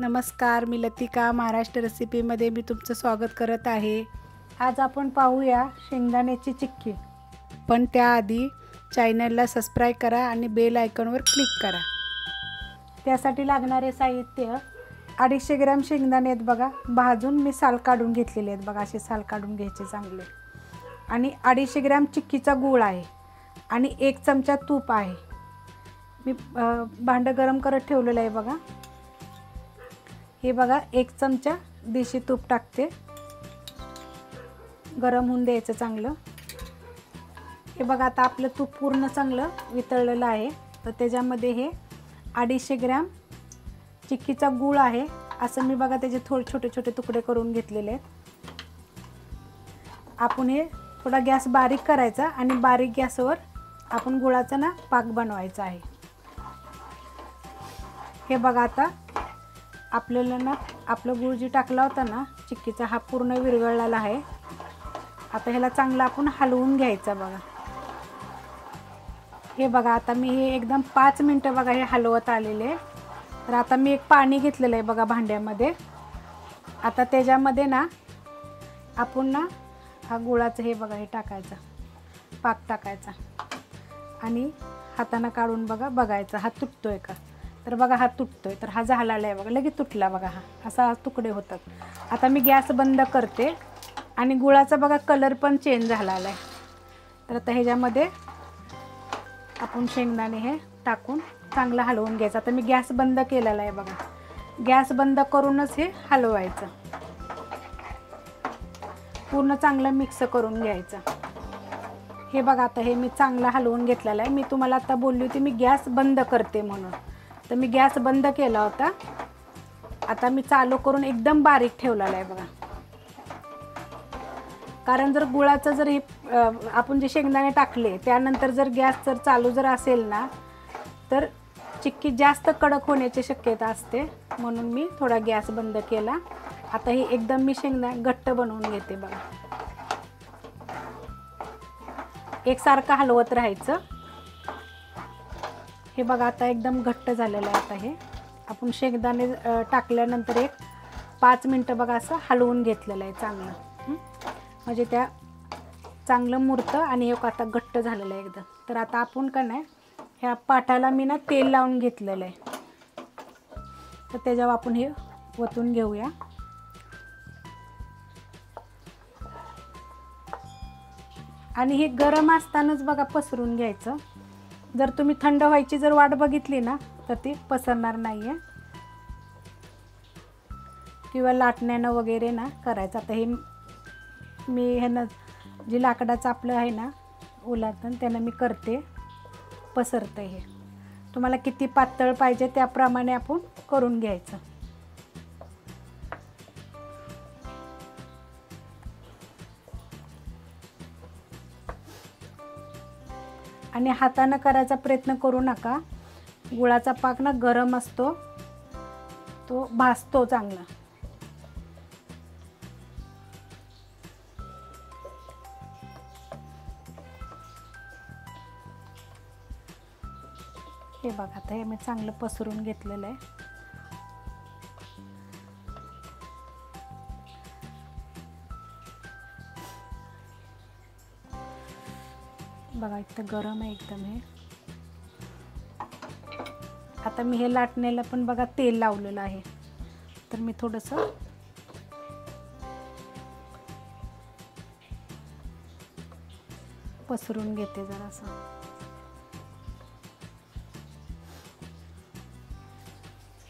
नमस्कार, मी लतिका महाराष्ट्र रेसिपीमध्ये मी तुमचं स्वागत करत आहे। आज आपण पाहूया शेंगदाण्याची चिक्की। पण त्याआधी चॅनलला सबस्क्राइब करा आणि बेल आयकॉनवर क्लिक करा। त्यासाठी लागणारे साहित्य 250 ग्रॅम शेंगदाणे आहेत बघा, भाजून मी साल काढून घेतलेले आहेत बघा, असे साल काढून घ्यायचे चांगले। आणि 250 ग्रॅम चिक्कीचा गूळ आहे आणि 1 चमचा तूप आहे। मी भांडं गरम करत ठेवलेलं आहे बघा। हे बघा 1 चमचा देशी तूप टाकते, गरम होऊन द्यायचं चांगलं। हे बघा आता आपलं तूप पूर्ण चांगलं वितळलेलं आहे, तर त्याच्यामध्ये हे 250 ग्रॅम चिक्कीचा गूळ आहे। असं मी बघा त्याचे थोडे छोटे छोटे तुकडे करून घेतलेले आहेत। आपण हे थोडा गॅस बारीक करायचा आणि बारीक गॅसवर आपण गुळाचा ना पाक बनवायचा आहे। हे बघा आता आपल्याला ना आपलं गूळ जी टाकला होता ना चिक्कीचा, हा पूर्ण विरघळलेला आहे। आता ह्याला चांगलं आपण हलवून घ्यायचं बघा। हे बघा आता मी हे एकदम 5 मिनिटं बघा हे हलवत आलेले। तर आता मी एक पाणी घेतलेलं आहे बघा भांड्यामध्ये। आता त्याच्यामध्ये ना आपण ना हा गुळाचं हे बघा हे टाकायचं, पाक टाकायचा आणि हाताने काढून बघा बघायचा हा तुटतोय का। तर बघा हा तुटतोय, तर हा झालेला आहे बघा, लगेच तुटला बघा, हा असा तुकडे होतात। आता मी गॅस बंद करते आणि गुळाचा बघा कलर पण चेंज झालेला आहे। तर आता ह्याच्यामध्ये आपण शेंगदाणे हे टाकून चांगलं हलवून घ्यायचं। आता मी गॅस बंद केलेला आहे बघा, गॅस बंद करूनच हे हलवायचं, पूर्ण चांगलं मिक्स करून घ्यायचं। हे बघा आता हे मी चांगलं हलवून घेतलेलं आहे। मी तुम्हाला आता बोलली होती मी गॅस बंद करते म्हणून, तर मी गॅस बंद केला होता। आता मी चालू करून एकदम बारीक ठेवलेला आहे बघा, कारण जर गुळाचं जर हे आपण जे शेंगदाणे टाकले त्यानंतर जर गॅस जर चालू जर असेल ना तर चिक्की जास्त कडक होण्याची शक्यता असते, म्हणून मी थोडा गॅस बंद केला। आता हे एकदम मी शेंगदाणे घट्ट बनवून घेते बघा, एकसारखं हलवत राहायचं। हे बघा आता एकदम घट्ट झालेलं आहे। आता हे आपण शेंगदाणे टाकल्यानंतर एक 5 मिनिटं बघा असं हलवून घेतलेलं आहे चांगलं, म्हणजे त्या चांगलं मुरतं आणि हे आता घट्ट झालेलं आहे एकदम। तर आता आपण का नाही ह्या पाटाला मी ना तेल लावून घेतलेलं आहे, तर त्याच्यावर आपण हे ओतून घेऊया। आणि हे गरम असतानाच बघा पसरून घ्यायचं। जर तुम्ही थंड व्हायची जर वाट बघितली ना तर ती पसरणार नाही आहे, किंवा लाटण्यानं वगैरे ना करायचं। आता हे मी ह्यानं जे लाकडाचं आपलं आहे ना उलातन त्यानं मी करते, पसरतं हे। तुम्हाला किती पातळ पाहिजे त्याप्रमाणे आपण करून घ्यायचं। आणि हाताने करायचा प्रयत्न करू नका, गुळाचा पाक ना गरम असतो, तो भाजतो चांगला। हे बघा आता हे मी चांगलं पसरून घेतलेलं आहे। बघा इतकं गरम आहे एकदम हे। आता मी हे लाटण्याला पण बघा तेल लावलेलं आहे, तर मी थोडंसं पसरून घेते जरासं।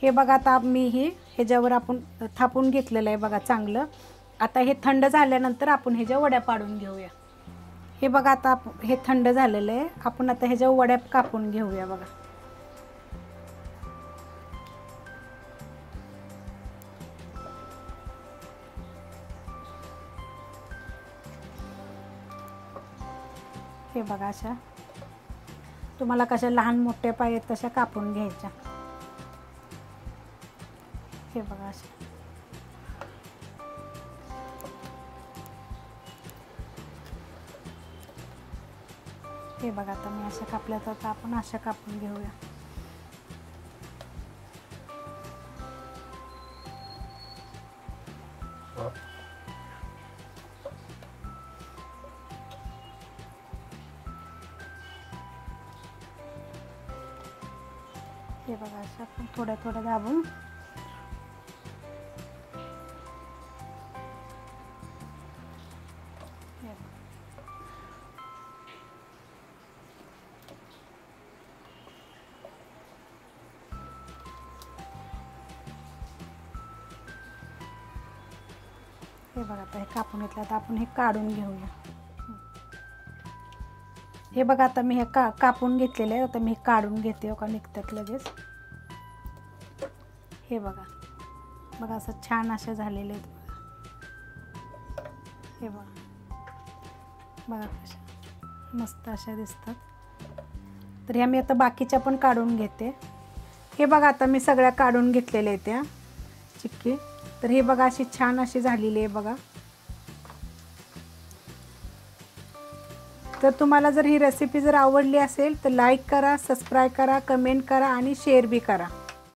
हे बघा आता मी ह्याच्यावर आपण थापून घेतलेलं आहे बघा चांगलं। आता हे थंड झाल्यानंतर आपण ह्याच्या वड्या पाडून घेऊया। हे बघा आता हे थंड झालेलं आहे, आपण आता ह्याच्या वड्या कापून घेऊया बघा। हे बघा अशा तुम्हाला कशा लहान मोठ्या पाहिजेत तशा कापून घ्यायच्या। हे बघा अशा हे बघा आता मी अशा कापल्या, तर आपण अशा कापून घेऊया। हे बघा असं आपण थोड्या थोड्या दाबून हे बघा आता हे कापून घेतलं. आता आपण हे काढून घेऊया. हे बघा आता मी हे कापून घेतलेलं आहे. आता मी हे काढून घेते. हो का निघतात लगेच. हे बघा बघा असं छान असे झालेले आहेत बघा. हे बघा बघा कशा मस्त अशा दिसतात. तर ह्या मी आता बाकीच्या पण काढून घेते. हे बघा आता मी सगळ्या काढून घेतलेल्या आहेत त्या चिक्की. तर हे बघा अशी छान अशी झालेली आहे बघा. तर तुम्हाला जर ही रेसिपी जर आवडली असेल तर लाईक करा, सबस्क्राईब करा, कमेंट करा आणि शेअर बी करा.